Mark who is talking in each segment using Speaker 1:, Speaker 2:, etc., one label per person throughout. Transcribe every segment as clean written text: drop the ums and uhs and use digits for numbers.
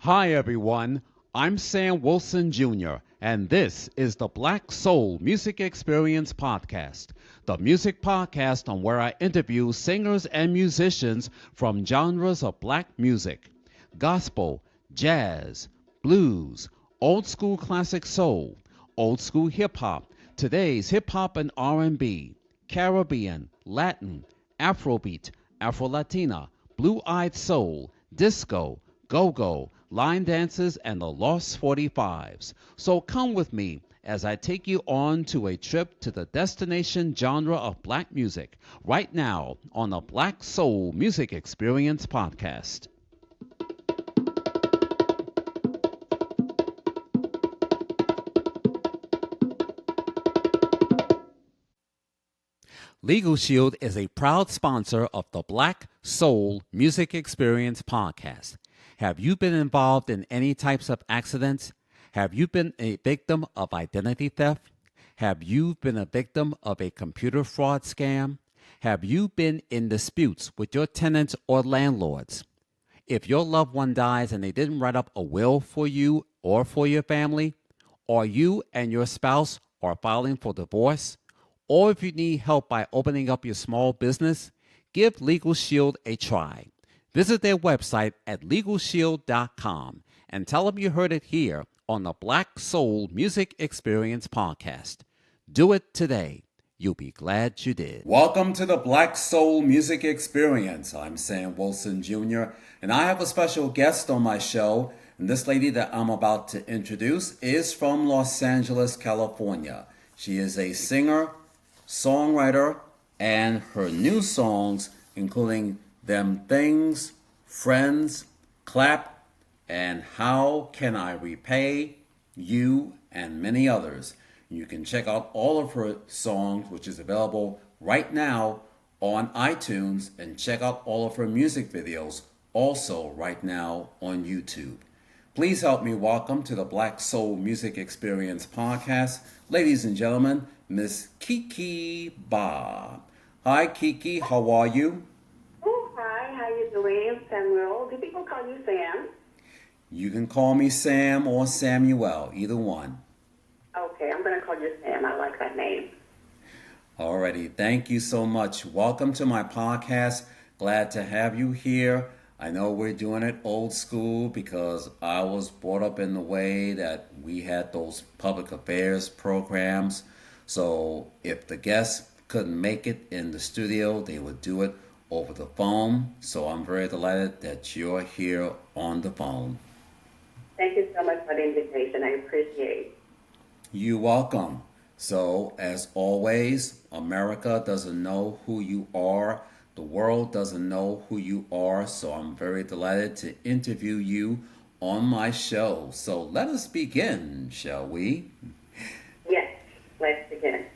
Speaker 1: Hi, everyone. I'm Sam Wilson Jr., and this is the Black Soul Music Experience Podcast, the music podcast on where I interview singers and musicians from genres of black music: gospel, jazz, blues, old school classic soul, old school hip hop, today's hip hop and R&B, Caribbean, Latin, Afrobeat, Afro-Latina, blue-eyed soul, disco, go-go, line dances, and the Lost 45s. So come with me as I take you on to a trip to the destination genre of black music right now on the Black Soul Music Experience Podcast. Legal Shield is a proud sponsor of the Black Soul Music Experience Podcast. Have you been involved in any types of accidents? Have you been a victim of identity theft? Have you been a victim of a computer fraud scam? Have you been in disputes with your tenants or landlords? If your loved one dies and they didn't write up a will for you or for your family, or you and your spouse are filing for divorce, or if you need help by opening up your small business, give Legal Shield a try. Visit their website at LegalShield.com and tell them you heard it here on the Black Soul Music Experience Podcast. Do it today. You'll be glad you did. Welcome to the Black Soul Music Experience. I'm Sam Wilson Jr., and I have a special guest on my show. And this lady that I'm about to introduce is from Los Angeles, California. She is a singer, songwriter, and her new songs, including Them Things, Friends, Clap, and How Can I Repay You, and many others. You can check out all of her songs, which is available right now on iTunes, and check out all of her music videos also right now on YouTube. Please help me welcome to the Black Soul Music Experience Podcast, ladies and gentlemen, Miss Kikee Bah. Hi, Kikee. How are you?
Speaker 2: Oh, hi. How you doing, Samuel? Do people call you Sam?
Speaker 1: You can call me Sam or Samuel, either one.
Speaker 2: Okay, I'm going to call you Sam. I like that name.
Speaker 1: Alrighty. Thank you so much. Welcome to my podcast. Glad to have you here. I know we're doing it old school because I was brought up in the way that we had those public affairs programs. So if the guests couldn't make it in the studio, they would do it over the phone. So I'm very delighted that you're here on the phone.
Speaker 2: Thank you so much for the invitation. I appreciate it.
Speaker 1: You're welcome. So as always, America doesn't know who you are. The world doesn't know who you are. So I'm very delighted to interview you on my show. So let us begin, shall we?
Speaker 2: Yes, let's begin.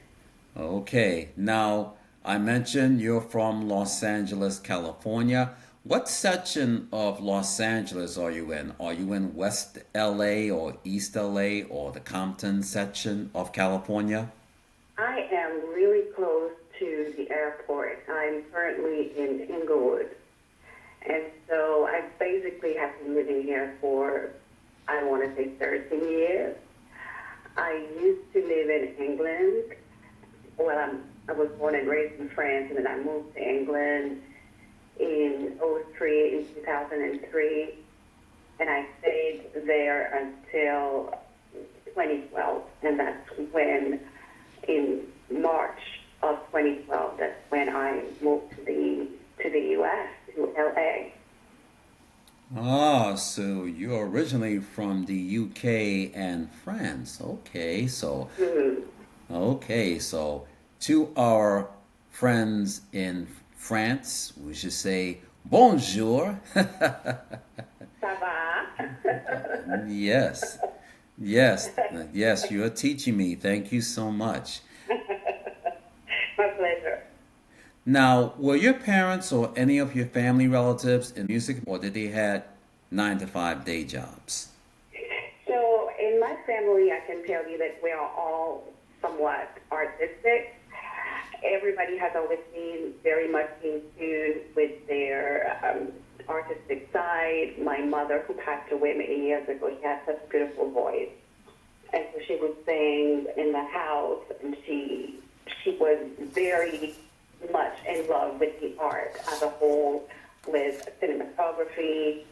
Speaker 1: Okay, now I mentioned you're from Los Angeles, California. What section of Los Angeles are you in? Are you in West LA or East LA or the Compton section of California?
Speaker 2: I am really close to the airport. I'm currently in Inglewood. And so I basically have been living here for, I want to say 13 years. I used to live in England. Well, I was born and raised in France, and then I moved to England in 2003, and I stayed there until 2012, and that's when, in March of 2012, that's when I moved to the U.S., to L.A.
Speaker 1: Ah, so you're originally from the UK and France. Okay, so to our friends in France, we should say bonjour.
Speaker 2: Ça va?
Speaker 1: Yes, you're teaching me. Thank you so much.
Speaker 2: My pleasure.
Speaker 1: Now, were your parents or any of your family relatives in music, or did they had 9-to-5 day jobs?
Speaker 2: So in my family, I can tell you that we are all somewhat artistic. everybody has always been very much in tune with their artistic side. My mother, who passed away many years ago, she had such a beautiful voice. And so she would sing in the house, and she was very much in love with the art as a whole, with cinematography,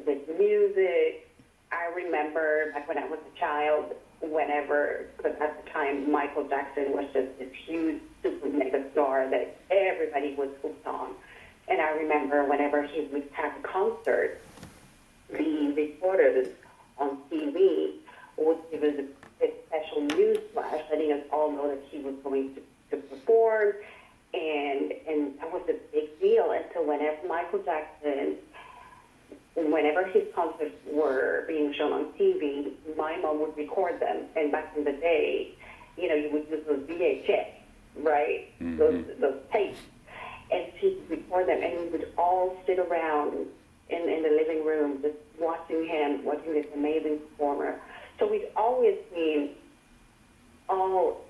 Speaker 2: with music. I remember back when I was a child, whenever, because at the time Michael Jackson was just this huge super mega star that everybody was hooked on. And I remember whenever he would have a concert, the reporters on TV would give us a special news flash letting us all know that he was going to perform. And that was a big deal. And so whenever Michael Jackson, whenever his concerts were being shown on TV, my mom would record them. And back in the day, you know, you would use those VHS, right? Mm-hmm. Those tapes. And she would record them, and we would all sit around in the living room just watching this amazing performer. So we've always been all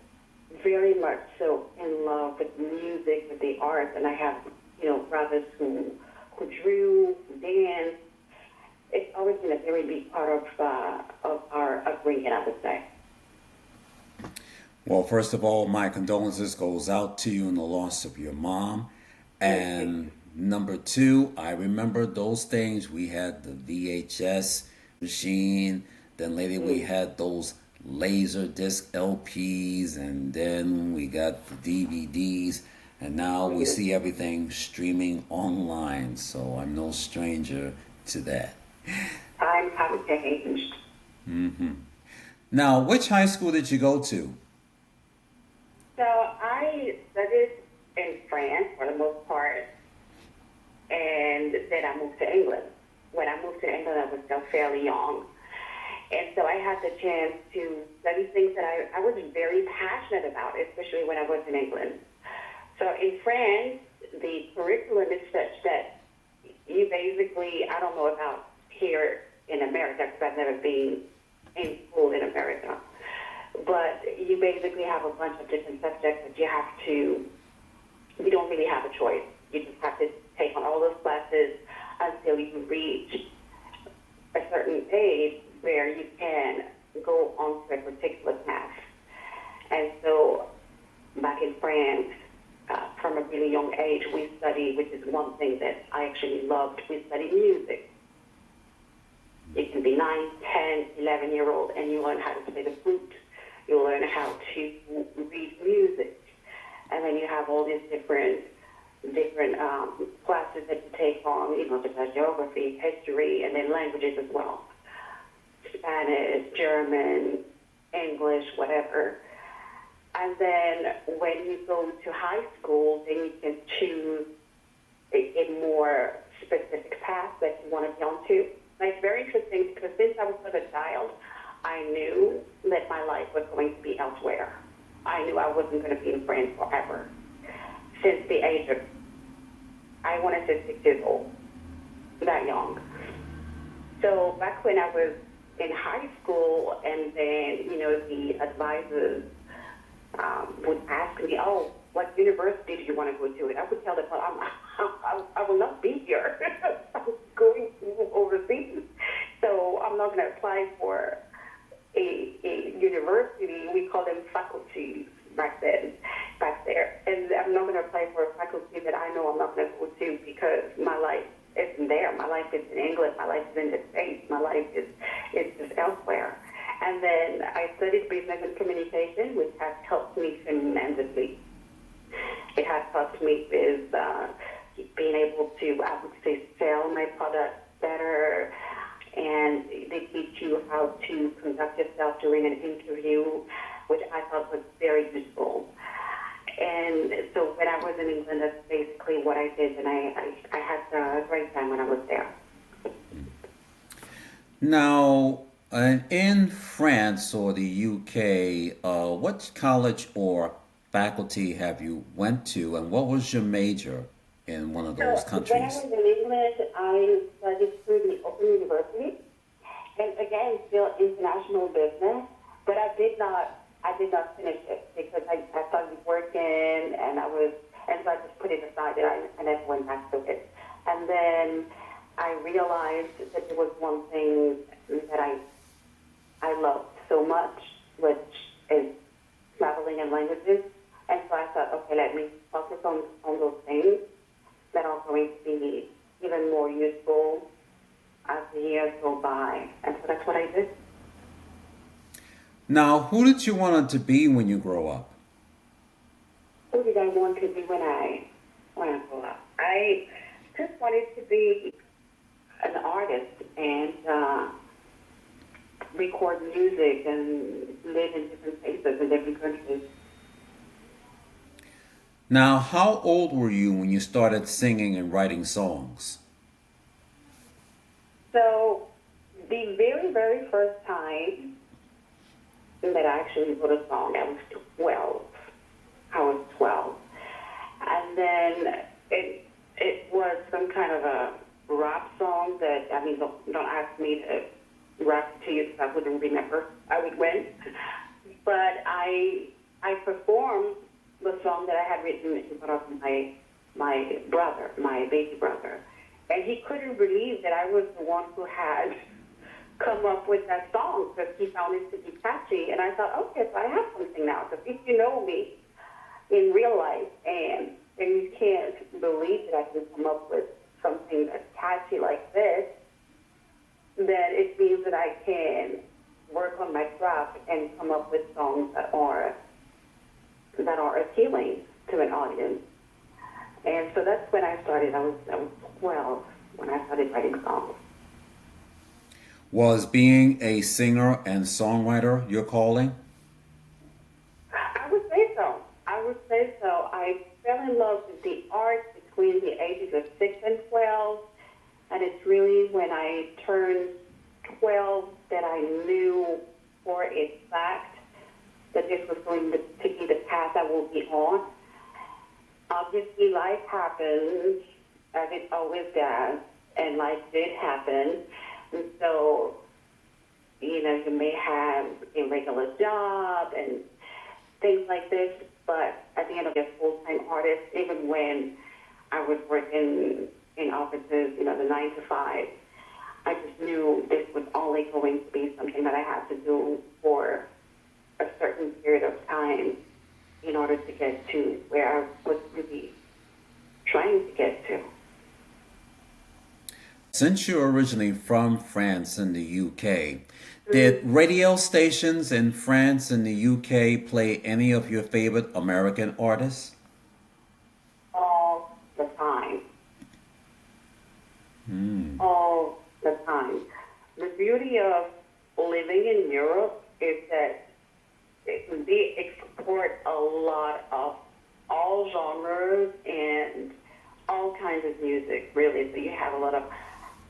Speaker 2: very much so in love with music, with the arts, and I have, you know, brothers who drew, who danced. It's always been a very big part of our upbringing, I would say.
Speaker 1: Well, first of all, my condolences goes out to you in the loss of your mom. And number two, I remember those things. We had the VHS machine. Then later we had those laser disc LPs, and then we got the DVDs, and now we see everything streaming online. So I'm no stranger to that.
Speaker 2: I'm happy changed.
Speaker 1: Mm-hmm. Now, which high school did you go to?
Speaker 2: So I studied in France for the most part, and then I moved to England. When I moved to England, I was still fairly young. And so I had the chance to study things that I was very passionate about, especially when I was in England. So in France, the curriculum is such that you basically, I don't know about here in America, because I've never been in school in America, but you basically have a bunch of different subjects that you don't really have a choice. You just have to take on all those classes until you reach a certain age where you can go on to a particular path. And so back in France, from a really young age, we studied, which is one thing that I actually loved, we studied music. You can be 9, 10, 11-year-old, and you learn how to play the flute. You learn how to read music. And then you have all these different classes that you take on, you know, such as geography, history, and then languages as well. Spanish, German, English, whatever. And then when you go to high school, then you can choose a more specific path that you want to be on to. And it's very interesting because since I was a child, I knew that my life was going to be elsewhere. I knew I wasn't going to be in France forever. Since the age of, I wanted to 6 years old, that young. So back when I was in high school, and then, you know, the advisors would ask me, oh, what university do you want to go to? And I would tell them, well, I will not be here. I'm going overseas. So I'm not going to apply for a university. We call them faculties back there. And I'm not going to apply for a faculty that I know I'm not going to go to because my life isn't there. My life is in England. My life is in the States. My life is just elsewhere. And then I studied business and communication, which has helped me tremendously. It has helped me with being able to, I would say, sell my product better. And they teach you how to conduct yourself during an interview, which I thought was very useful. And so when I was in England, that's basically what I did, and I had a great time when I was there.
Speaker 1: Now, in France or the UK, what college or faculty have you went to, and what was your major in one of those countries?
Speaker 2: When I was in England, I studied through the Open University, and again, still international business, but I did not I did not finish it because I started working and so I just put it aside and I never went back to it. And then I realized that there was one thing that I loved so much, which is traveling and languages. And so I thought, okay, let me focus on those things that are going to be even more useful as the years go by. And so that's what I did.
Speaker 1: Now, who did you want to be when you grow up?
Speaker 2: Who did I want to be when I grew up? I just wanted to be an artist and record music and live in different places in different countries.
Speaker 1: Now, how old were you when you started singing and writing songs?
Speaker 2: So the very, very first time that I actually wrote a song, I was 12. I was 12. And then it was some kind of a rap song that, I mean, don't ask me to rap to you because I wouldn't remember. I would win. But I performed the song that I had written in front of my brother, my baby brother. And he couldn't believe that I was the one who had come up with that song because he found it to be catchy. And I thought, okay, so I have something now. Because if you know me in real life and you can't believe that I can come up with something that's catchy like this, then it means that I can work on my craft and come up with songs that are appealing to an audience. And so that's when I started. I was 12 when I started writing songs.
Speaker 1: Was being a singer and songwriter your calling?
Speaker 2: I would say so. I would say so. I fell in love with the art between the ages of 6 and 12, and it's really when I turned 12 that I knew for a fact that this was going to be the path I will be on. Obviously, life happens, as it always does, and life did happen. And so, you may have a regular job and things like this, but at the end of the full-time artist, even when I was working in offices, the 9 to 5, I just knew this was only going to be something that I had to do for a certain period of time in order to get to where I was really trying to get to.
Speaker 1: Since you're originally from France and the UK, did radio stations in France and the UK play any of your favorite American artists?
Speaker 2: All the time. All the time. The beauty of living in Europe is that they export a lot of all genres and all kinds of music, really. So you have a lot of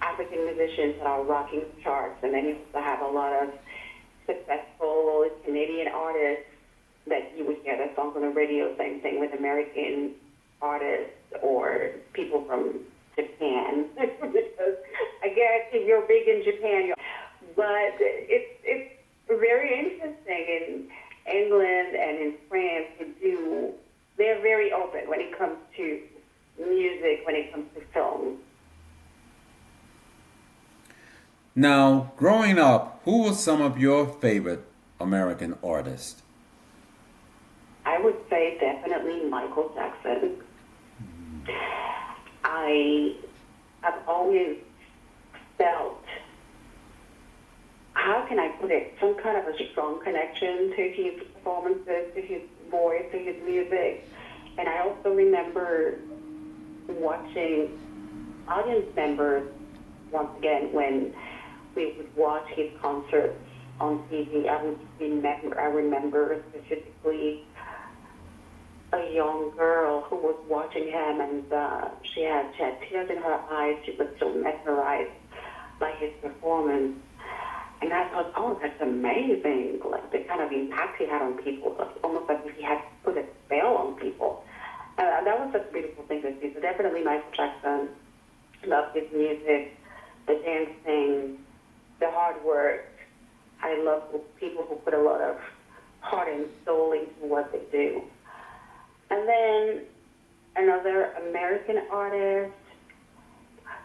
Speaker 2: African musicians that are rocking the charts, and then you also have a lot of successful Canadian artists that you would hear their songs on the radio. Same thing with American artists or people from Japan. Because I guarantee you're big in Japan. But it's very interesting in England and in France they're very open when it comes to music, when it comes to film.
Speaker 1: Now, growing up, who were some of your favorite American artists?
Speaker 2: I would say definitely Michael Jackson. I have always felt, how can I put it, some kind of a strong connection to his performances, to his voice, to his music. And I also remember watching audience members, once again, when we would watch his concerts on TV. I remember specifically a young girl who was watching him, and she had tears in her eyes. She was so mesmerized by his performance. And I thought, oh, that's amazing. Like the kind of impact he had on people, almost like if he had put a spell on people. That was such a beautiful thing to see. So definitely Michael Jackson. Loved his music, the dancing, the hard work. I love people who put a lot of heart and soul into what they do. And then another American artist.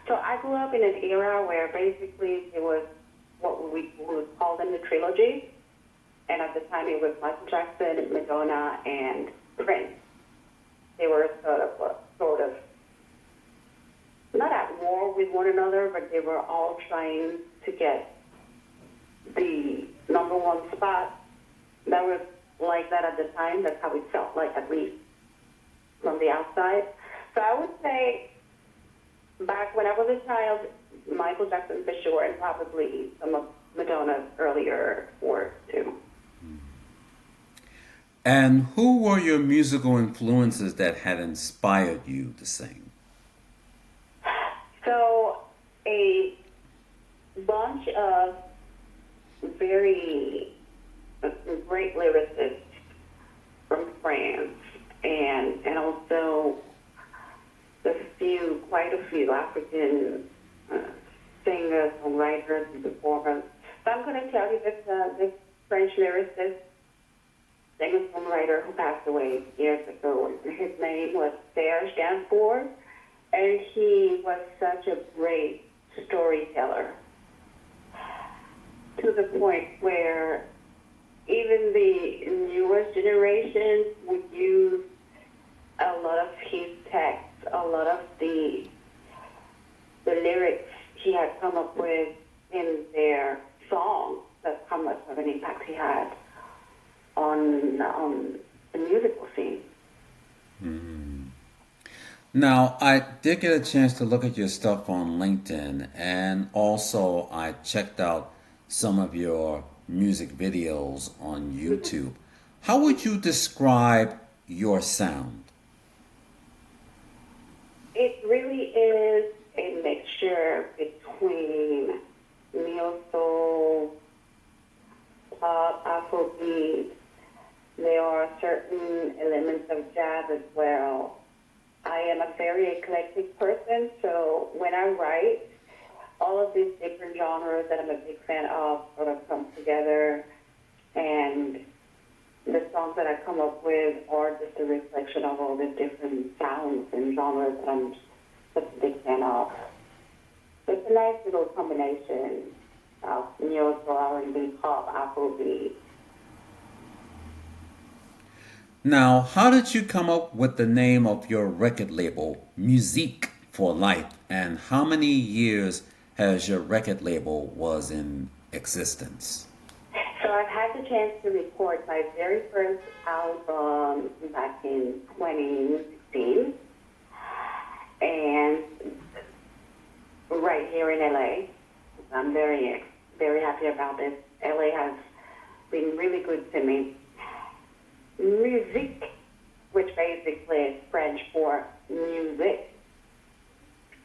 Speaker 2: So I grew up in an era where basically it was what we would call them the trilogy. And at the time it was Michael Jackson, Madonna, and Prince. They were sort of not at war with one another, but they were all trying to get the number one spot. That was like that at the time. That's how it felt like, at least from the outside. So I would say back when I was a child, Michael Jackson for sure, and probably some of Madonna's earlier work too.
Speaker 1: And who were your musical influences that had inspired you to sing?
Speaker 2: So a bunch of very great lyricists from France, and also quite a few African singers, songwriters, and performers. So I'm going to tell you this French lyricist, singer-songwriter who passed away years ago. His name was Serge Gainsbourg, and he was such a great storyteller, to the point where even the newest generation would use a lot of his texts, a lot of the lyrics he had come up with in their songs. That's how much of an impact he had on the musical scene.
Speaker 1: Mm-hmm. Now, I did get a chance to look at your stuff on LinkedIn, and also I checked out some of your music videos on YouTube. How would you describe your sound?
Speaker 2: It really is a mixture between neo-soul, pop, Afrobeat. There are certain elements of jazz as well. I am a very eclectic person, so when I write, all of these different genres that I'm a big fan of sort of come together, and the songs that I come up with are just a reflection of all the different sounds and genres that I'm such a big fan of. It's a nice little combination of neo-soul, R&B, pop, Afrobeat.
Speaker 1: Now, how did you come up with the name of your record label, Musique for Life, and how many years has your record label was in existence?
Speaker 2: So I've had the chance to record my very first album back in 2016, and right here in LA. I'm very, very happy about this. LA has been really good to me. Musique, which basically is French for music,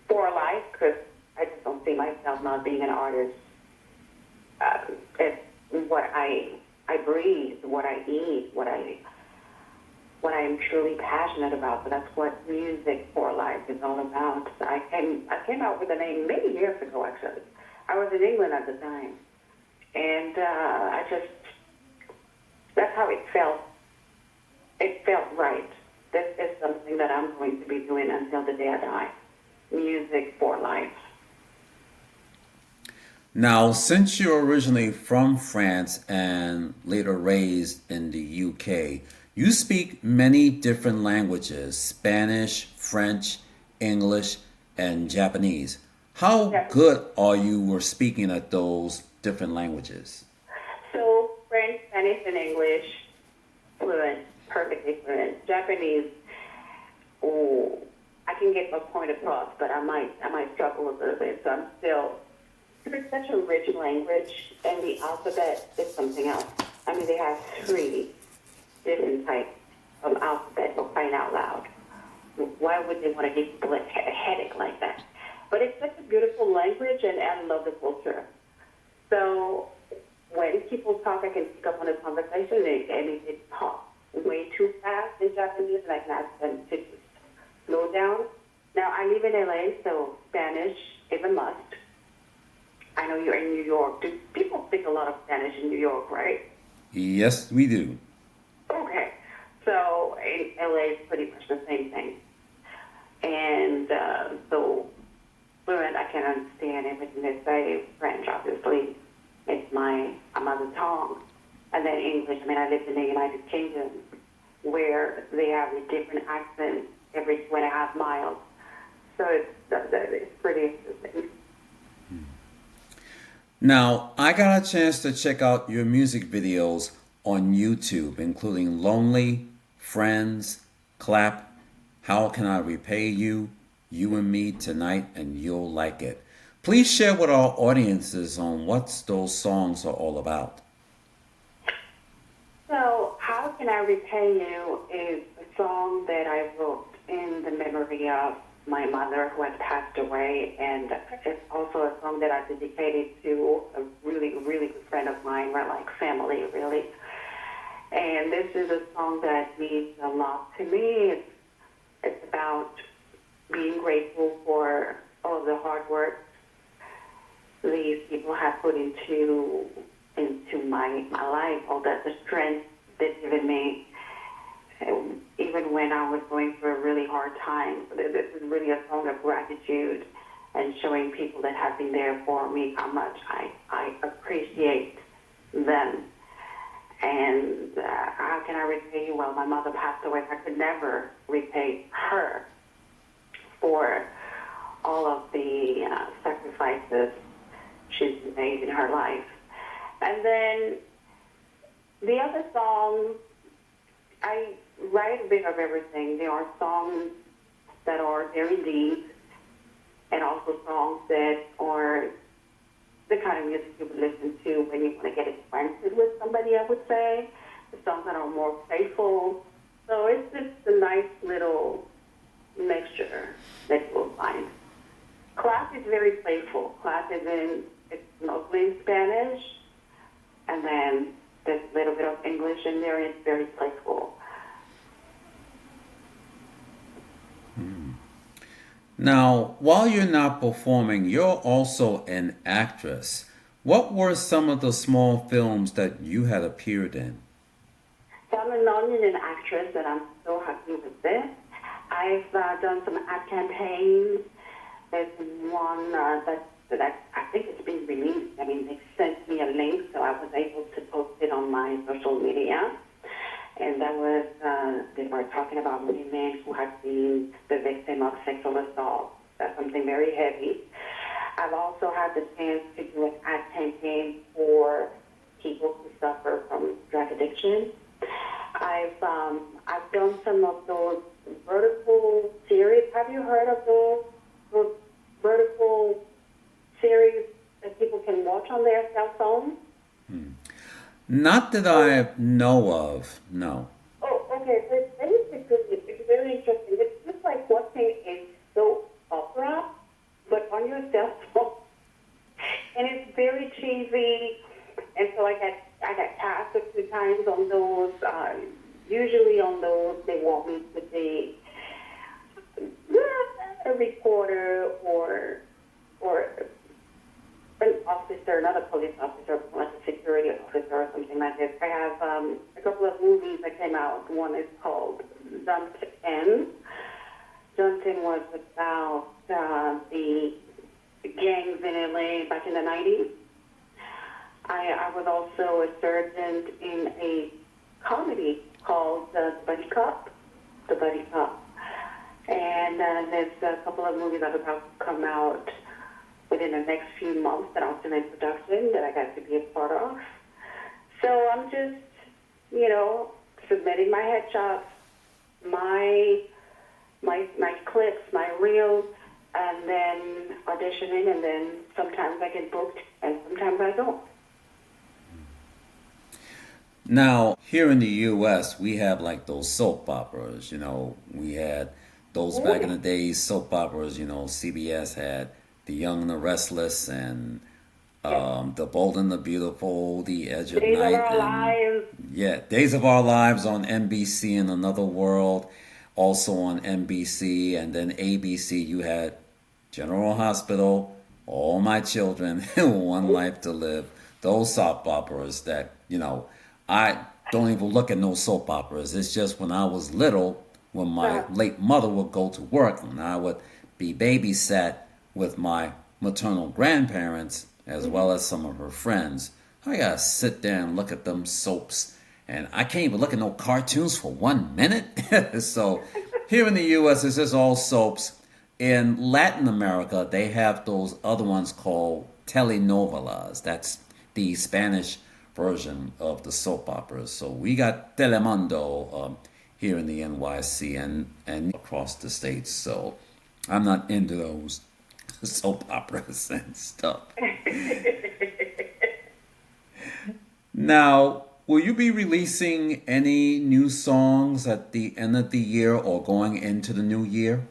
Speaker 2: for life, because I just don't see myself not being an artist. It's what I breathe, what I eat, what I am truly passionate about. So that's what Music for Life is all about. So I came out with the name many years ago, actually. I was in England at the time, and that's how it felt. It felt right. This is something that I'm going to be doing until the day I die. Music for Life.
Speaker 1: Now, since you're originally from France and later raised in the UK, you speak many different languages: Spanish, French, English, and Japanese. How good are you with speaking at those different languages?
Speaker 2: So French, Spanish, and English, fluent, perfectly fluent. Japanese, I can get my point across, but I might struggle a little bit. So I'm still. It's such a rich language, and the alphabet is something else. I mean, they have 3 different types of alphabet for crying out loud. Why would they want to give people a headache like that? But it's such a beautiful language, and I love the culture. So when people talk, I can pick up on a conversation, and they talk way too fast in Japanese, and I can ask them to slow down. Now, I live in LA, so Spanish is a must. I know you're in New York. Do people speak a lot of Spanish in New York, right?
Speaker 1: Yes, we do.
Speaker 2: LA is pretty much the same thing. And so fluent, I can understand everything they say. French, obviously, it's my mother tongue. And then English, I mean, I lived in the United Kingdom where they have a different accent every 2.5 miles. So it's pretty interesting.
Speaker 1: Now, I got a chance to check out your music videos on YouTube, including Lonely, Friends, Clap, How Can I Repay You, You and Me Tonight, and You'll Like It. Please share with our audiences on what those songs are all about.
Speaker 2: So, How Can I Repay You is a song that I wrote in the memory of my mother who had passed away, and it's also a song that I dedicated to a really, really good friend of mine. We're like family, really. And this is a song that means a lot to me. It's about being grateful for all of the hard work these people have put into my life, all the strength they've given me. Even when I was going through a really hard time, this is really a song of gratitude and showing people that have been there for me how much I appreciate them. And how can I repay you? Well, my mother passed away. I could never repay her for all of the sacrifices she's made in her life. And then the other song, I write a bit of everything. There are songs that are very deep and also songs that are the kind of music you would listen to when you want to get acquainted with somebody, I would say. The songs that are more playful. So it's just a nice little mixture that you will find. Class is very playful. Class is it's mostly in Spanish, and then there's a little bit of English in there, and it's very playful.
Speaker 1: Now, while you're not performing, you're also an actress. What were some of the small films that you had appeared in?
Speaker 2: So I'm a non-union actress, and I'm so happy with this. I've done some ad campaigns. There's one that I think it's been released. I mean, they sent me a link, so I was able to post it on my social media. And that was, they were talking about women who had been the victim of sexual assault. That's something very heavy. I've also had the chance to do an ad campaign for people who suffer from drug addiction. I've done some of those vertical series. Have you heard of those vertical series that people can watch on their cell phone?
Speaker 1: Not that I know of, no.
Speaker 2: Oh, okay. So it's very interesting. It's just like watching a soap opera, but on your cell phone. And it's very cheesy. And so I got cast a few times on those. Usually on those, they want me to be a reporter or an officer, not a police officer, but like a security officer or something like this. I have a couple of movies that came out. One is called Jumped In. Jumped In was about the gangs in LA back in the 90s. I was also a sergeant in a comedy called The Buddy Cop. And there's a couple of movies that are about to come out within the next few months that are still in production that I got to be a part of. So I'm just, submitting my headshots, my clips, my reels, and then auditioning, and then sometimes I get booked and sometimes I don't.
Speaker 1: Now, here in the U.S., we have like those soap operas, we had those back in the days, soap operas, CBS had The Young and the Restless and The Bold and the Beautiful, The Edge of
Speaker 2: Days
Speaker 1: Night.
Speaker 2: of Our Lives.
Speaker 1: Yeah, Days of Our Lives on NBC and Another World, also on NBC. And then ABC, you had General Hospital, All My Children, One Life to Live. Those soap operas that, I don't even look at no soap operas. It's just when I was little, when my
Speaker 2: Uh,
Speaker 1: late mother would go to work and I would be babysat with my maternal grandparents as well as some of her friends. I gotta sit there and look at them soaps, and I can't even look at no cartoons for 1 minute. So here in the U.S., it's just all soaps. In Latin America, they have those other ones called telenovelas. That's the Spanish version of the soap operas. So we got Telemundo here in the NYC and across the states. So I'm not into those soap operas and stuff. Now, will you be releasing any new songs at the end of the year or going into the new year?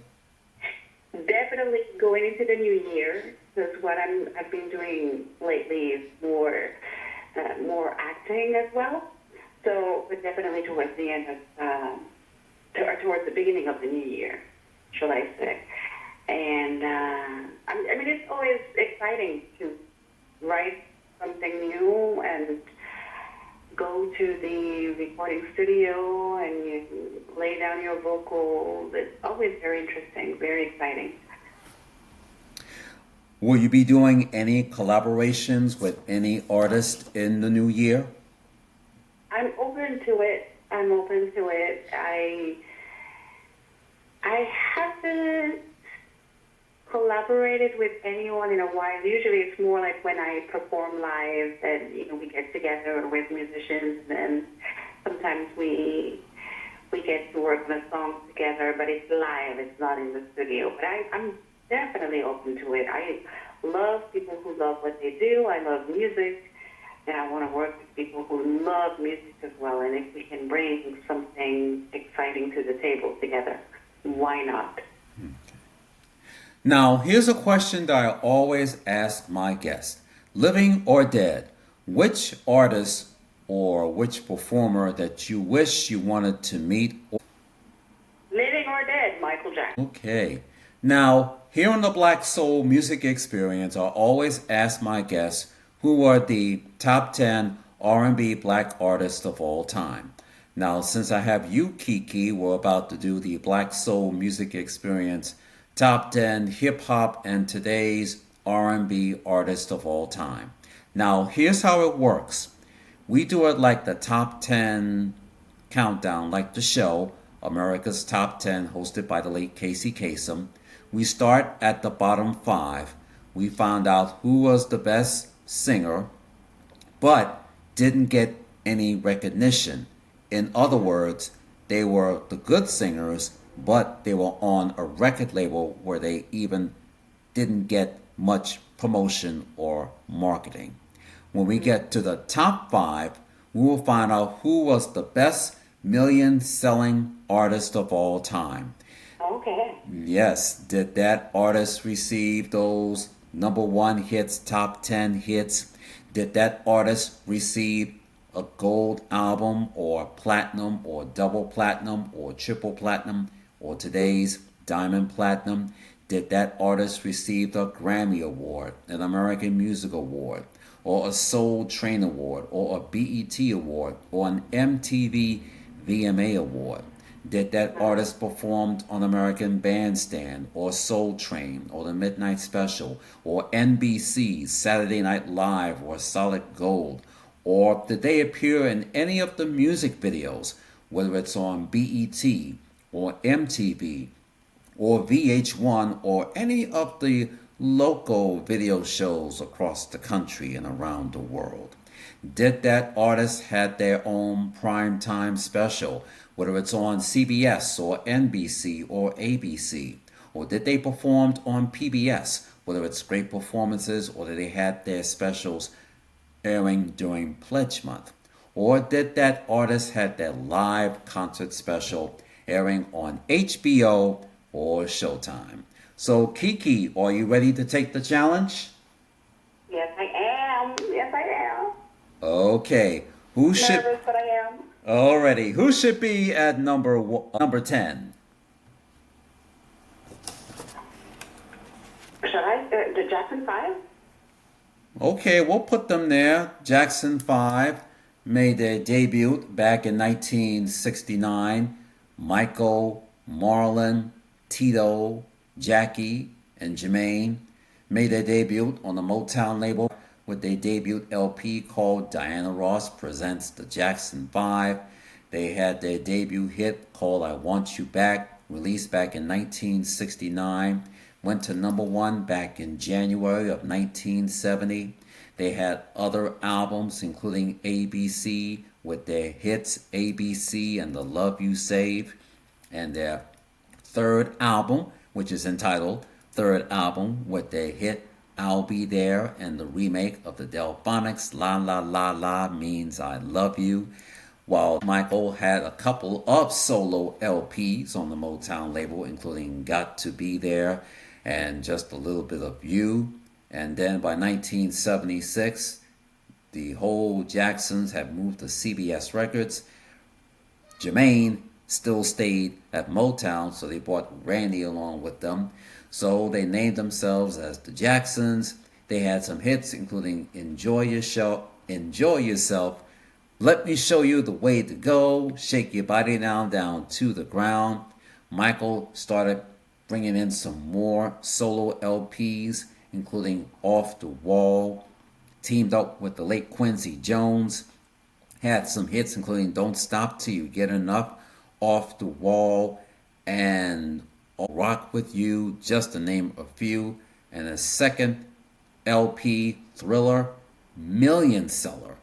Speaker 2: Definitely going into the new year, because what I've been doing lately is more acting as well. So, but definitely towards the end of, or towards the beginning of the new year, shall I say. And I mean, it's always exciting to write something new and go to the recording studio and you lay down your vocals. It's always very interesting, very exciting.
Speaker 1: Will you be doing any collaborations with any artist in the new year?
Speaker 2: I'm open to it. I'm open to it. I haven't collaborated with anyone in a while. Usually it's more like when I perform live and, we get together with musicians and sometimes we get to work on a song together, but it's live, it's not in the studio. But I'm definitely open to it. I love people who love what they do. I love music, and I want to work with people who love music as well. And if we can bring something exciting to the table together, why not?
Speaker 1: Now, here's a question that I always ask my guests. Living or dead, which artist or which performer that you wish you wanted to meet?
Speaker 2: Living or dead, Michael Jackson.
Speaker 1: Okay. Now, here on the Black Soul Music Experience, I always ask my guests who are the top 10 R&B black artists of all time. Now, since I have you, Kiki, we're about to do the Black Soul Music Experience top 10 hip hop and today's R&B artists of all time. Now, here's how it works. We do it like the top 10 countdown, like the show, America's Top 10, hosted by the late Casey Kasem. We start at the bottom 5. We found out who was the best singer, but didn't get any recognition. In other words, they were the good singers, but they were on a record label where they even didn't get much promotion or marketing. When we get to the top 5, we will find out who was the best million selling artist of all time.
Speaker 2: Okay.
Speaker 1: Yes, did that artist receive those number 1 hits, top 10 hits? Did that artist receive a gold album or platinum or double platinum or triple platinum or today's diamond platinum? Did that artist receive a Grammy Award, an American Music Award, or a Soul Train Award, or a BET Award, or an MTV VMA Award? Did that artist performed on American Bandstand, or Soul Train, or The Midnight Special, or NBC's Saturday Night Live, or Solid Gold? Or did they appear in any of the music videos, whether it's on BET, or MTV, or VH1, or any of the local video shows across the country and around the world? Did that artist have their own primetime special, whether it's on CBS or NBC or ABC? Or did they perform on PBS, whether it's great performances, or did they have their specials airing during Pledge Month? Or did that artist have their live concert special airing on HBO or Showtime? So, Kiki, are you ready to take the challenge?
Speaker 2: Yes, I am. Yes, I am.
Speaker 1: Okay. Who should?
Speaker 2: Nervous, but I am.
Speaker 1: Already. Who should be at number 10?
Speaker 2: Should I? The Jackson 5?
Speaker 1: Okay, we'll put them there. Jackson 5 made their debut back in 1969. Michael
Speaker 3: Marlon, Tito, Jackie, and Jermaine made their debut on the Motown label with their debut LP called Diana Ross Presents the Jackson 5. They had their debut hit called I Want You Back, released back in 1969. Went to number one back in January of 1970. They had other albums, including ABC, with their hits ABC and The Love You Save, and their third album, which is entitled Third Album, with their hit I'll Be There, and the remake of the Delphonics La La La La Means I Love You. While Michael had a couple of solo LPs on the Motown label, including Got to Be There and Just a Little Bit of You. And then by 1976, the whole Jacksons had moved to CBS Records. Jermaine still stayed at Motown, so they brought Randy along with them. So they named themselves as the Jacksons. They had some hits, including Enjoy Yourself, Let Me Show You the Way to Go, Shake Your Body Down to the Ground. Michael started bringing in some more solo LPs, including Off the Wall, teamed up with the late Quincy Jones, had some hits including Don't Stop Till You Get Enough, Off the Wall, and Rock With You, just to name a few. And a second LP, Thriller, million seller,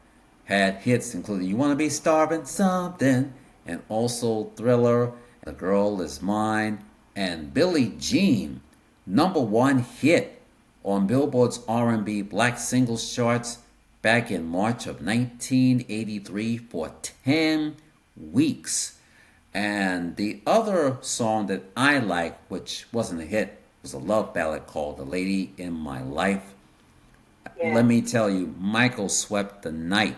Speaker 3: had hits including You Wanna Be Starving Something, and also Thriller, The Girl Is Mine, and Billie Jean, number one hit on Billboard's R&B Black Singles Charts back in March of 1983 for 10 weeks. And the other song that I like, which wasn't a hit, was a love ballad called The Lady in My Life.
Speaker 2: Yeah.
Speaker 3: Let me tell you, Michael swept the night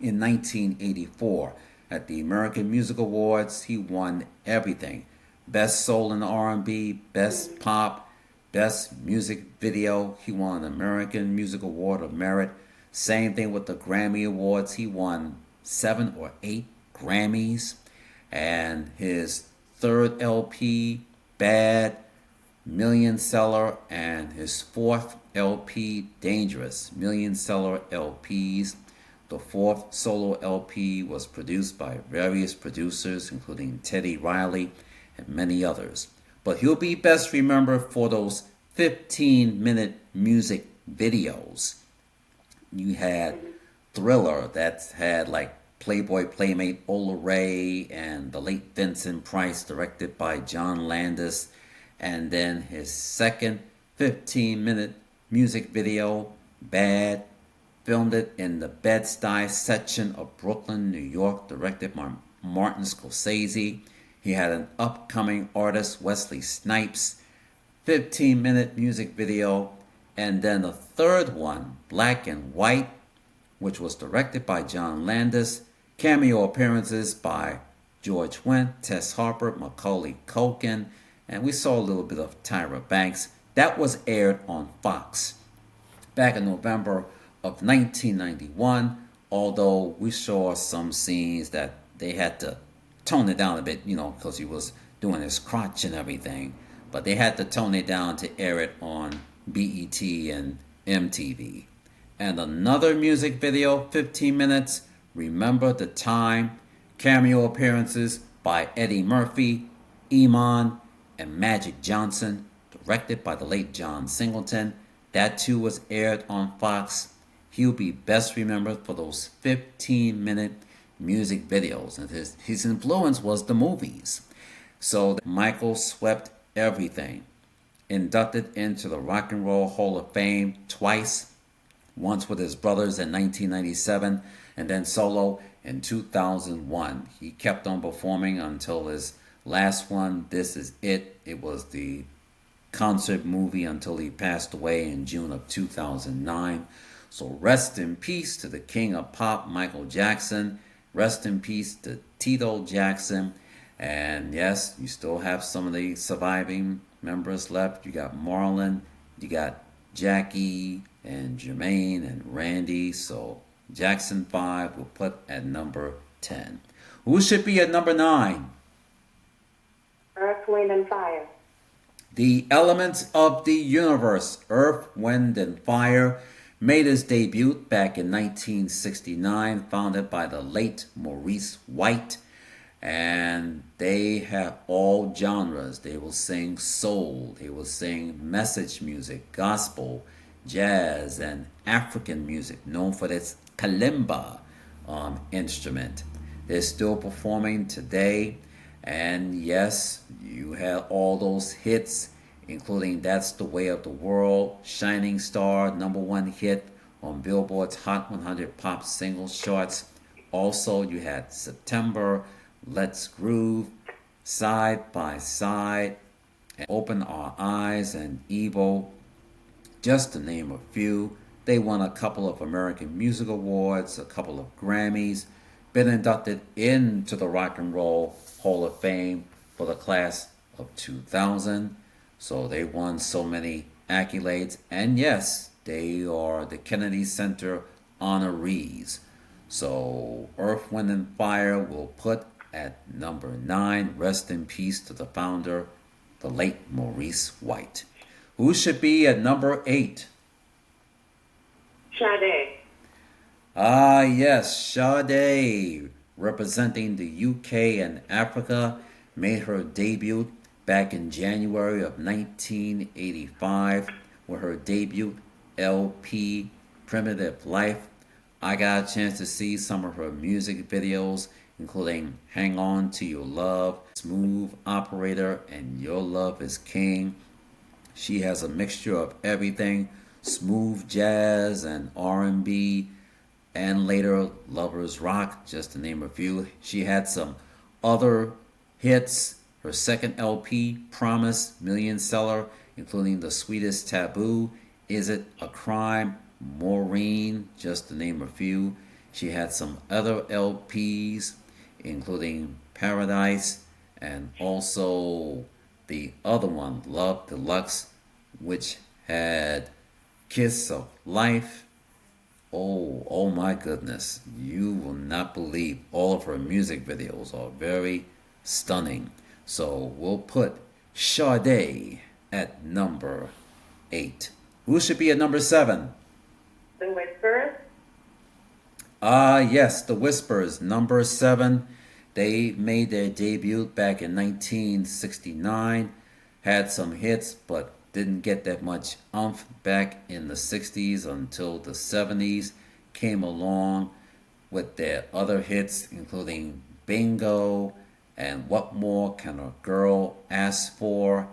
Speaker 3: in 1984 at the American Music Awards. He won everything. Best Soul and R&B, Best Pop, Best Music Video. He won an American Music Award of Merit. Same thing with the Grammy Awards. He won 7 or 8 Grammys. And his third LP, Bad, million seller, and his fourth LP, Dangerous, million seller LPs. The fourth solo LP was produced by various producers, including Teddy Riley and many others. But he'll be best remembered for those 15-minute music videos. You had Thriller that had like Playboy Playmate Ola Ray and the late Vincent Price, directed by John Landis. And then his second 15-minute music video, Bad, filmed it in the Bed-Stuy section of Brooklyn, New York, directed by Martin Scorsese. He had an upcoming artist, Wesley Snipes, 15-minute music video. And then the third one, Black and White, which was directed by John Landis. Cameo appearances by George Wendt, Tess Harper, Macaulay Culkin, and we saw a little bit of Tyra Banks. That was aired on Fox back in November of 1991, although we saw some scenes that they had to tone it down a bit, because he was doing his crotch and everything. But they had to tone it down to air it on BET and MTV. And another music video, 15 minutes, Remember the Time, cameo appearances by Eddie Murphy, Iman, and Magic Johnson, directed by the late John Singleton. That too was aired on Fox. He'll be best remembered for those 15-minute music videos, and his influence was the movies. So Michael swept everything. Inducted into the Rock and Roll Hall of Fame twice, once with his brothers in 1997 and then solo in 2001. He kept on performing until his last one, This Is It. It was the concert movie until he passed away in June of 2009. So rest in peace to the king of pop, Michael Jackson. Rest in peace to Tito Jackson. And yes, you still have some of the surviving members left. You got Marlon, you got Jackie and Jermaine and Randy. So Jackson 5 will put at number 10. Who should be at number 9?
Speaker 2: Earth, Wind, and Fire.
Speaker 3: The Elements of the Universe, Earth, Wind, and Fire, made its debut back in 1969, founded by the late Maurice White. And they have all genres. They will sing soul, they will sing message music, gospel, jazz, and African music, known for its kalimba instrument. They're still performing today. And yes, you had all those hits, including That's the Way of the World, Shining Star, number one hit on Billboard's Hot 100 Pop Singles charts. Also, you had September, Let's Groove, Side by Side, and Open Our Eyes, and Evo, just to name a few. They won a couple of American Music Awards, a couple of Grammys, been inducted into the Rock and Roll Hall of Fame for the class of 2000. So they won so many accolades. And yes, they are the Kennedy Center honorees. So Earth, Wind, and Fire will put at number 9. Rest in peace to the founder, the late Maurice White. Who should be at number 8?
Speaker 2: Sade.
Speaker 3: Ah, yes, Sade, representing the UK and Africa, made her debut back in January of 1985 with her debut LP, Primitive Life. I got a chance to see some of her music videos, including Hang On to Your Love, Smooth Operator, and Your Love is King. She has a mixture of everything, smooth jazz and R&B, and later Lovers Rock, just to name a few. She had some other hits. Her second LP, Promise, million seller, including The Sweetest Taboo, Is It a Crime, Maureen, just to name a few. She had some other LPs, including Paradise, and also the other one, Love Deluxe, which had Kiss of Life. Oh my goodness. You will not believe all of her music videos are very stunning. So we'll put Sade at number 8. Who should be at number 7?
Speaker 2: The Whisperers.
Speaker 3: Ah, yes, The Whispers, number 7. They made their debut back in 1969. Had some hits, but didn't get that much oomph back in the 60s until the 70s came along with their other hits, including Bingo and What More Can a Girl Ask For.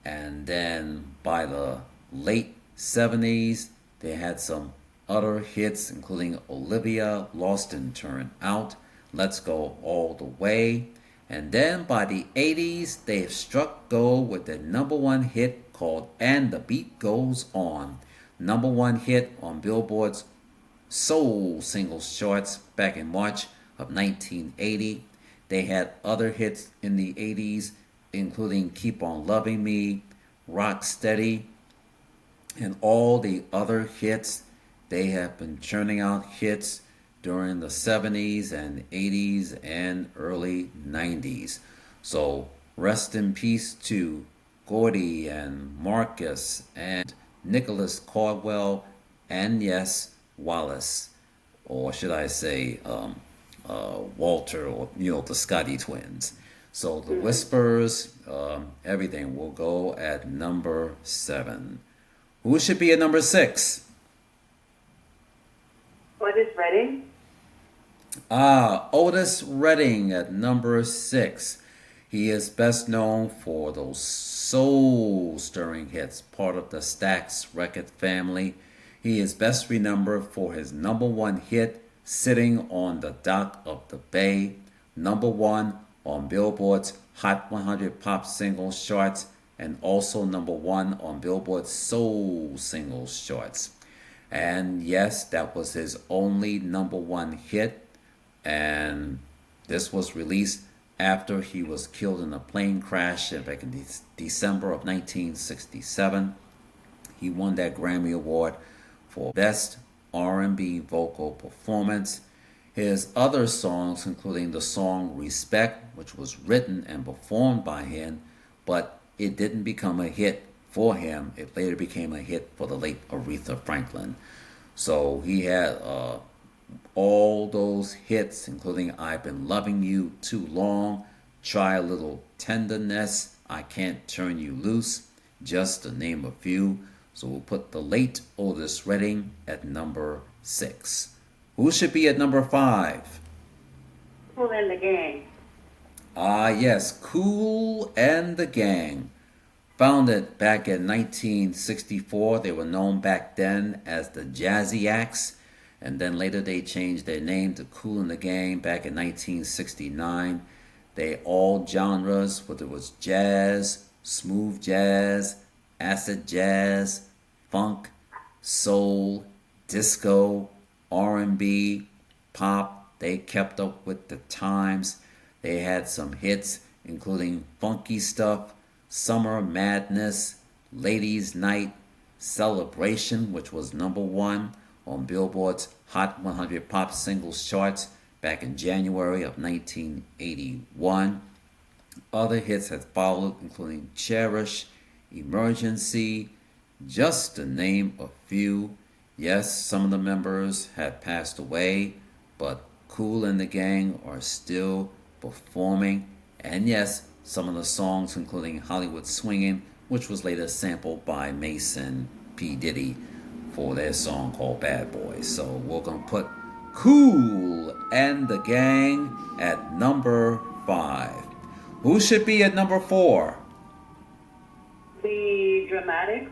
Speaker 3: And then by the late 70s, they had some other hits, including Olivia, Lost and Turned Out, Let's Go All the Way. And then by the 80s, they struck gold with their number one hit called And the Beat Goes On. Number one hit on Billboard's Soul Singles charts back in March of 1980. They had other hits in the 80s, including Keep On Loving Me, Rock Steady, and all the other hits. They have been churning out hits during the 70s and 80s and early 90s. So rest in peace to Gordy and Marcus and Nicholas Caldwell and yes, Wallace, or should I say Walter, or the Scotty twins. So the Whispers, everything will go at number 7. Who should be at number 6?
Speaker 2: Otis Redding.
Speaker 3: Otis Redding at number 6. He is best known for those soul-stirring hits, part of the Stax record family. He is best remembered for his number one hit, Sitting on the Dock of the Bay, number 1 on Billboard's Hot 100 Pop Singles charts, and also number 1 on Billboard's Soul Singles charts. And yes, that was his only number 1 hit, and this was released after he was killed in a plane crash back in December of 1967. He won that Grammy Award for Best R&B Vocal Performance. His other songs, including the song Respect, which was written and performed by him, but it didn't become a hit for him. It later became a hit for the late Aretha Franklin. So he had all those hits, including I've Been Loving You Too Long, Try a Little Tenderness, I Can't Turn You Loose, just to name a few. So we'll put the late Otis Redding at number 6. Who should be at number 5?
Speaker 2: Cool and the Gang.
Speaker 3: Ah, yes, Kool and the Gang. Founded back in 1964, they were known back then as the Jazzy Acts, and then later they changed their name to Kool and the Gang back in 1969. They all genres, whether it was jazz, smooth jazz, acid jazz, funk, soul, disco, R&B, pop. They kept up with the times. They had some hits, including Funky Stuff, Summer Madness, Ladies Night, Celebration, which was number 1 on Billboard's Hot 100 Pop Singles charts back in January of 1981. Other hits had followed, including Cherish, Emergency, just to name a few. Yes, some of the members had passed away, but Kool and the Gang are still performing. And yes, some of the songs, including Hollywood Swingin', which was later sampled by Mason P. Diddy for their song called Bad Boys. So we're going to put Kool and the Gang at number 5. Who should be at number 4?
Speaker 2: The Dramatics.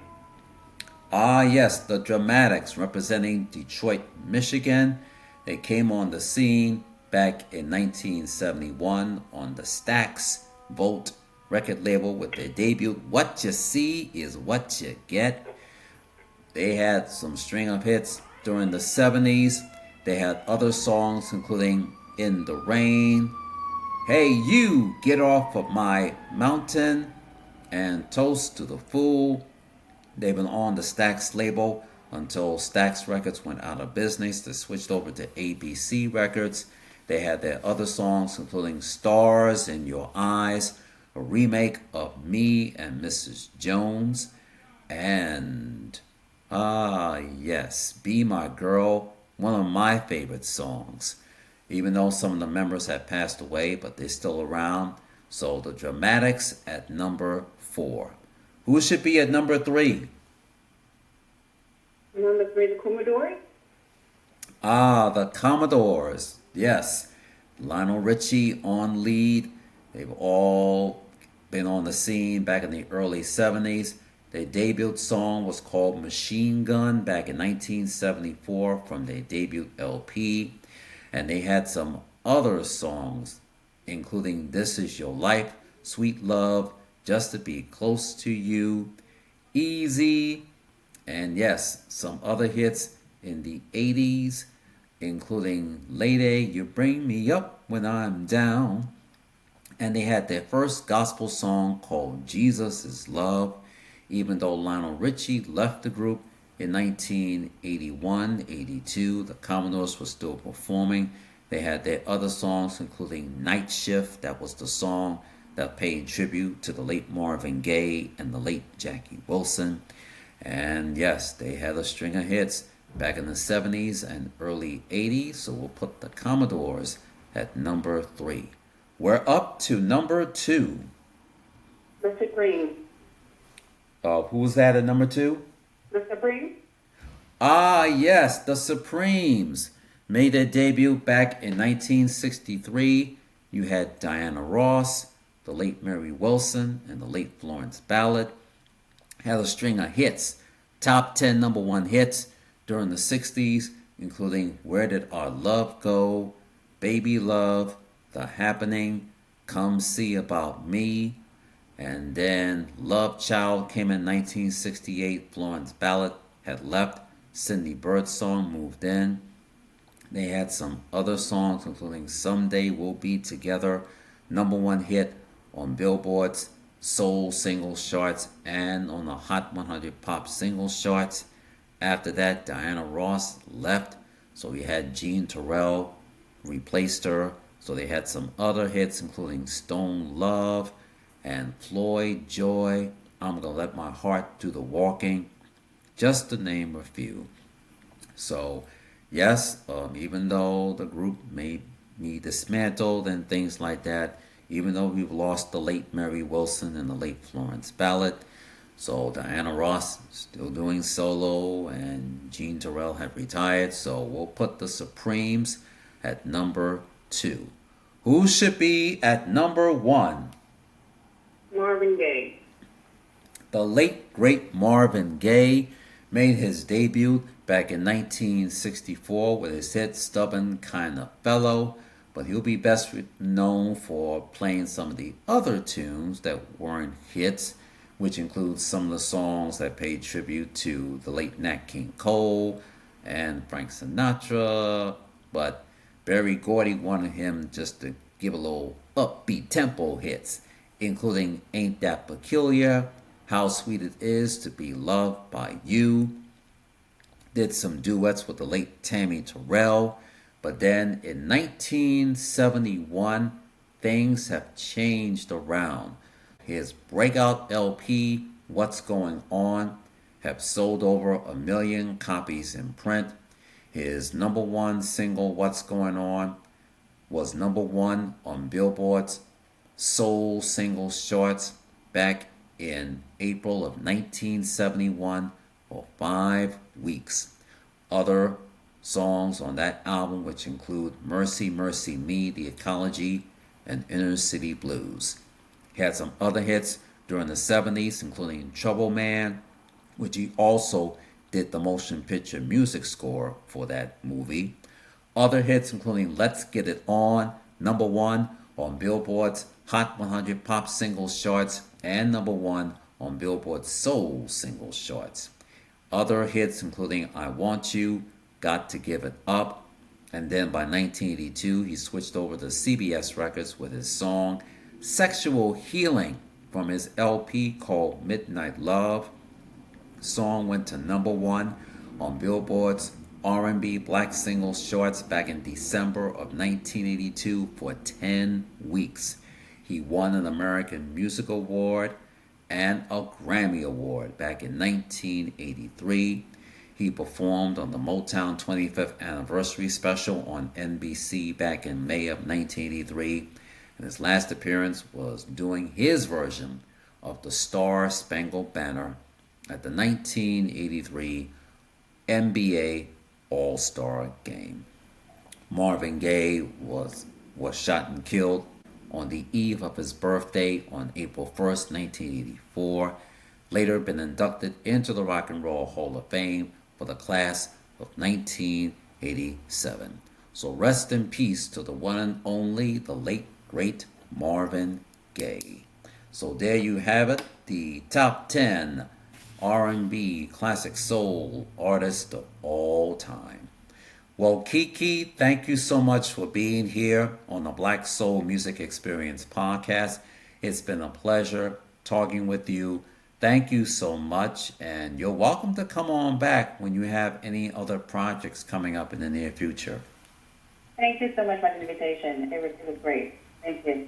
Speaker 3: Ah, yes, the Dramatics, representing Detroit, Michigan. They came on the scene back in 1971 on the Stax Volt record label with their debut, What You See Is What You Get. They had some string of hits during the 70s. They had other songs, including In the Rain, Hey You, Get Off of My Mountain, and Toast to the Fool. They've been on the Stax label until Stax Records went out of business. They switched over to ABC Records. They had their other songs, including Stars in Your Eyes, a remake of Me and Mrs. Jones, and yes, Be My Girl, one of my favorite songs. Even though some of the members have passed away, but they're still around. So the Dramatics at number 4. Who should be at number 3?
Speaker 2: Number 3, the Commodores.
Speaker 3: Ah, the Commodores. Yes. Lionel Richie on lead. They've all been on the scene back in the early 70s. Their debut song was called Machine Gun back in 1974 from their debut LP. And they had some other songs, including This Is Your Life, Sweet Love, Just to Be Close to You, Easy, and yes, some other hits in the 80s, including Lady, You Bring Me Up When I'm Down. And they had their first gospel song called Jesus is Love. Even though Lionel Richie left the group in 1981-82, the Commodores were still performing. They had their other songs, including Night Shift. That was the song that paid tribute to the late Marvin Gaye and the late Jackie Wilson. And yes, they had a string of hits back in the 70s and early 80s. So we'll put the Commodores at number 3. We're up to number 2.
Speaker 2: The Supreme.
Speaker 3: Who's that at number 2?
Speaker 2: The Supreme.
Speaker 3: Ah, yes, the Supremes made their debut back in 1963. You had Diana Ross, the late Mary Wilson, and the late Florence Ballard. Had a string of hits, top 10 number 1 hits during the 60s, including Where Did Our Love Go, Baby Love, The Happening, Come See About Me, and then Love Child came in 1968. Florence Ballard had left. Cindy Bird's song moved in. They had some other songs, including Someday We'll Be Together, number 1 hit on Billboard's Soul Singles charts and on the Hot 100 Pop Singles charts. After that, Diana Ross left, so we had Jean Terrell replaced her. So they had some other hits, including Stone Love and Floyd Joy, I'm Gonna Let My Heart Do the Walking, just to name a few. So, yes, even though the group may be dismantled and things like that, even though we've lost the late Mary Wilson and the late Florence Ballard, so Diana Ross still doing solo, and Jean Terrell have retired. So we'll put the Supremes at number 2. Who should be at number 1?
Speaker 2: Marvin Gaye.
Speaker 3: The late great Marvin Gaye made his debut back in 1964 with his hit Stubborn Kinda Fellow, but he'll be best known for playing some of the other tunes that weren't hits, which includes some of the songs that paid tribute to the late Nat King Cole and Frank Sinatra. But Berry Gordy wanted him just to give a little upbeat tempo hits, including Ain't That Peculiar, How Sweet It Is to Be Loved by You. Did some duets with the late Tammy Terrell. But then in 1971, things have changed around. His breakout LP, What's Going On, have sold over 1 million copies in print. His number 1 single, What's Going On, was number 1 on Billboard's Soul Singles charts back in April of 1971 for 5 weeks. Other songs on that album, which include Mercy, Mercy Me, The Ecology, and Inner City Blues. He had some other hits during the 70s, including Trouble Man, which he also did the motion picture music score for that movie. Other hits including Let's Get It On, number 1 on Billboard's Hot 100 Pop Singles charts, and number 1 on Billboard's Soul Singles charts. Other hits including I Want You, Got to Give It Up, and then by 1982 he switched over to CBS Records with his song Sexual Healing from his LP called Midnight Love. The song went to number 1 on Billboard's R&B Black Singles charts back in December of 1982 for 10 weeks. He won an American Music Award and a Grammy Award back in 1983. He performed on the Motown 25th Anniversary Special on NBC back in May of 1983. And his last appearance was doing his version of the Star Spangled Banner at the 1983 NBA All-Star Game. Marvin Gaye was shot and killed on the eve of his birthday on April 1st, 1984. Later been inducted into the Rock and Roll Hall of Fame for the class of 1987. So rest in peace to the one and only, the late, great Marvin Gaye. So there you have it, the top 10 R&B classic soul artists of all time. Well, Kikee, thank you so much for being here on the Black Soul Music Experience podcast. It's been a pleasure talking with you. Thank you so much, and you're welcome to come on back when you have any other projects coming up in the near future.
Speaker 2: Thank you so much for the invitation. It was great. Thank you.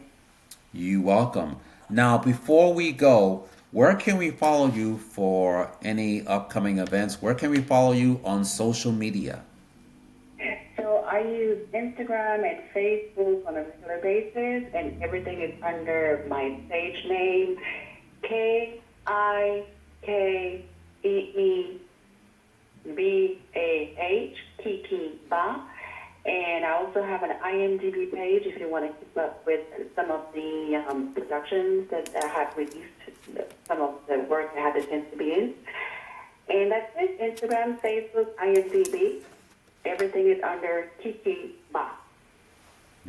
Speaker 3: You're welcome. Now, before we go, where can we follow you for any upcoming events? Where can we follow you on social media?
Speaker 2: So I use Instagram and Facebook on a regular basis, and everything is under my stage name, KikeeBah, Kikee Bah. And I also have an IMDb page if you want to keep up with some of the productions that I have released, some of the work I had the chance to be in. And that's it, Instagram, Facebook, IMDb. Everything is under Kikee Bah.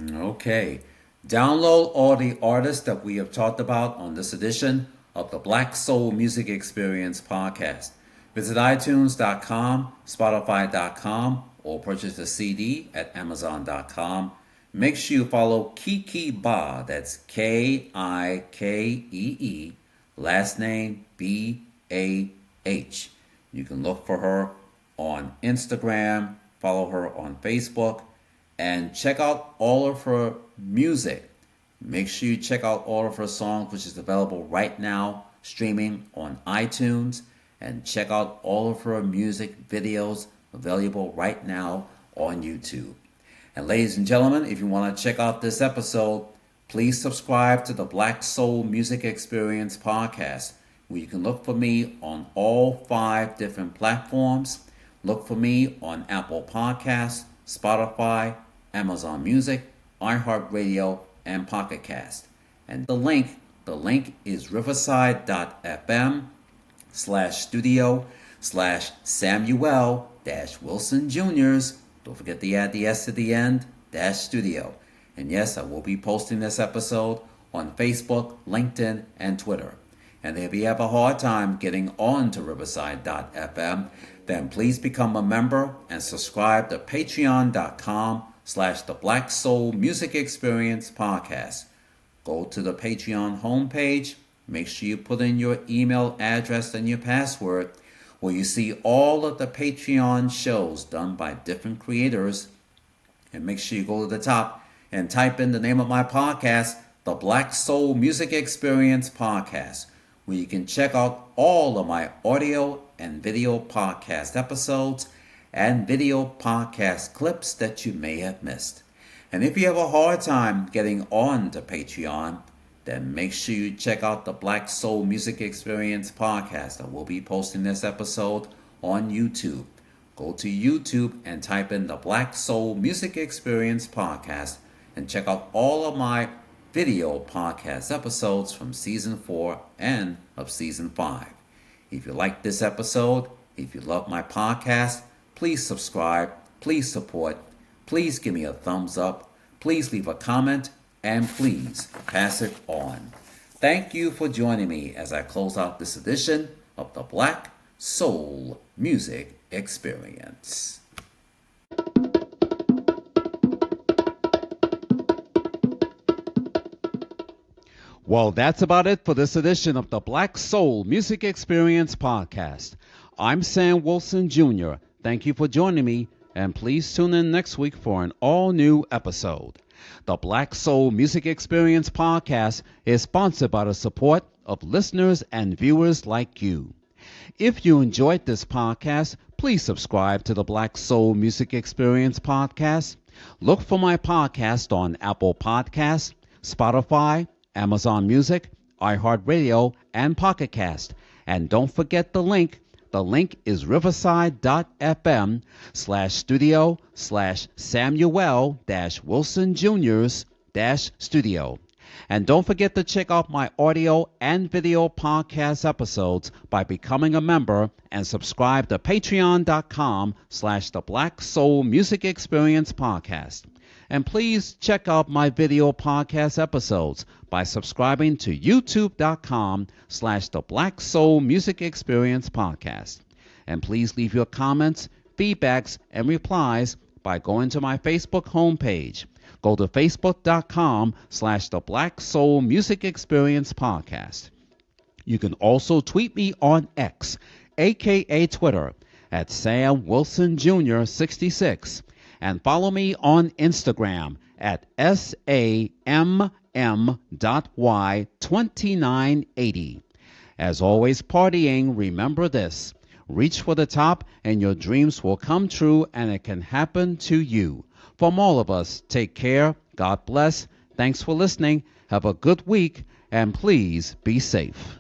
Speaker 3: Okay. Download all the artists that we have talked about on this edition of the Black Soul Music Experience podcast. Visit iTunes.com, Spotify.com, or purchase a CD at Amazon.com. Make sure you follow Kikee Bah, that's Kikee, last name B-A-H. You can look for her on Instagram, follow her on Facebook, and check out all of her music. Make sure you check out all of her songs, which is available right now, streaming on iTunes. And check out all of her music videos available right now on YouTube. And ladies and gentlemen, if you want to check out this episode, please subscribe to the Black Soul Music Experience podcast, where you can look for me on all 5 different platforms. Look for me on Apple Podcasts, Spotify, Amazon Music, iHeartRadio, and Pocket Cast. And the link is riverside.fm/studio/Samuel-Wilson Jr.'s. Don't forget to add the S to the end, -studio. And yes, I will be posting this episode on Facebook, LinkedIn, and Twitter. And if you have a hard time getting on to riverside.fm, then please become a member and subscribe to patreon.com/the Black Soul Music Experience podcast. Go to the Patreon homepage. Make sure you put in your email address and your password, where you see all of the Patreon shows done by different creators. And make sure you go to the top and type in the name of my podcast, the Black Soul Music Experience podcast, where you can check out all of my audio and video podcast episodes and video podcast clips that you may have missed. And if you have a hard time getting on to Patreon, then make sure you check out the Black Soul Music Experience podcast. I will be posting this episode on YouTube. Go to YouTube and type in the Black Soul Music Experience podcast and check out all of my video podcast episodes from season 4 and of season 5. If you like this episode, if you love my podcast, please subscribe, please support, please give me a thumbs up, please leave a comment, and please pass it on. Thank you for joining me as I close out this edition of the Black Soul Music Experience.
Speaker 1: Well, that's about it for this edition of the Black Soul Music Experience podcast. I'm Sam Wilson Jr. Thank you for joining me, and please tune in next week for an all-new episode. The Black Soul Music Experience podcast is sponsored by the support of listeners and viewers like you. If you enjoyed this podcast, please subscribe to the Black Soul Music Experience podcast. Look for my podcast on Apple Podcasts, Spotify, Amazon Music, iHeartRadio, and Pocket Cast. And don't forget the link. The link is riverside.fm/studio/Samuel-Wilson Jr.'s -studio. And don't forget to check out my audio and video podcast episodes by becoming a member and subscribe to patreon.com/the Black Soul Music Experience podcast. And please check out my video podcast episodes by subscribing to youtube.com/the Black Soul Music Experience podcast. And please leave your comments, feedbacks, and replies by going to my Facebook homepage. Go to facebook.com/the Black Soul Music Experience podcast. You can also tweet me on X, aka Twitter, at Sam Wilson Jr. 66. And follow me on Instagram at SAMM.Y2980. As always, partying, remember this. Reach for the top and your dreams will come true, and it can happen to you. From all of us, take care. God bless. Thanks for listening. Have a good week, and please be safe.